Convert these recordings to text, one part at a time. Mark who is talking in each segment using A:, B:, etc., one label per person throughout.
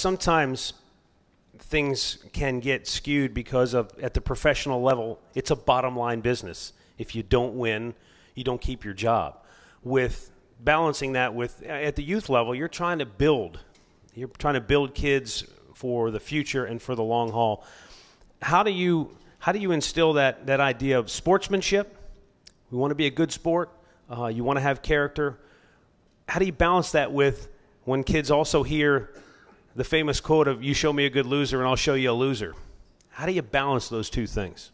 A: sometimes things can get skewed because of, at the professional level, it's a bottom line business. If you don't win, you don't keep your job. With balancing that with, at the youth level, you're trying to build. You're trying to build kids for the future and for the long haul. How do you instill that idea of sportsmanship? We want to be a good sport. You want to have character. How do you balance that with when kids also hear the famous quote of, you show me a good loser and I'll show you a loser? How do you balance those two things?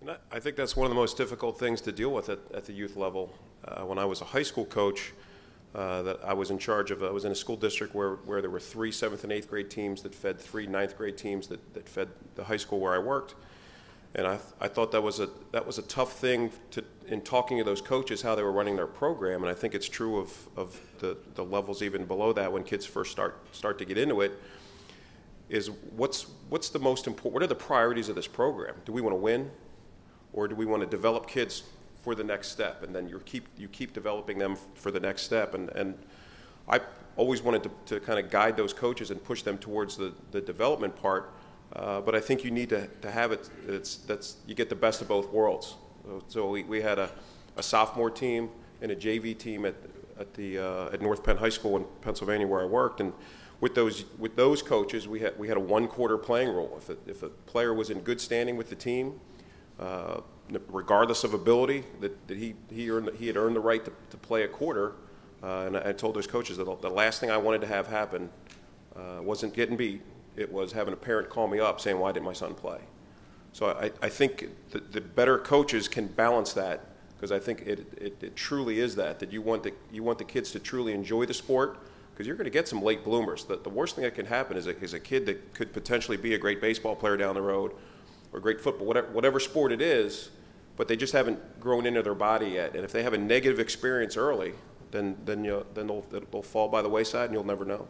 B: And I think that's one of the most difficult things to deal with at the youth level. When I was a high school coach, that I was in charge of, I was in a school district where there were 3 7th and 8th grade teams that fed 3 9th grade teams that fed the high school where I worked. And I thought that was a tough thing in talking to those coaches, how they were running their program. And I think it's true of the levels even below that when kids first start to get into it, is what's the most important, what are the priorities of this program? Do we want to win, or do we want to develop kids for the next step? And then you keep developing them for the next step. And I always wanted to kind of guide those coaches and push them towards the development part. But I think you need to have it. You get the best of both worlds. So we had a sophomore team and a JV team at North Penn High School in Pennsylvania where I worked, and with those coaches we had a 1-quarter playing rule. If a player was in good standing with the team, regardless of ability, that he had earned the right to play a quarter. And I told those coaches that the last thing I wanted to have happen wasn't getting beat. It was having a parent call me up saying, why didn't my son play? So I think the better coaches can balance that, because I think it truly is that you want the kids to truly enjoy the sport, because you're going to get some late bloomers. The worst thing that can happen is a kid that could potentially be a great baseball player down the road, or great football, whatever sport it is, but they just haven't grown into their body yet. And if they have a negative experience early, then they'll fall by the wayside and you'll never know.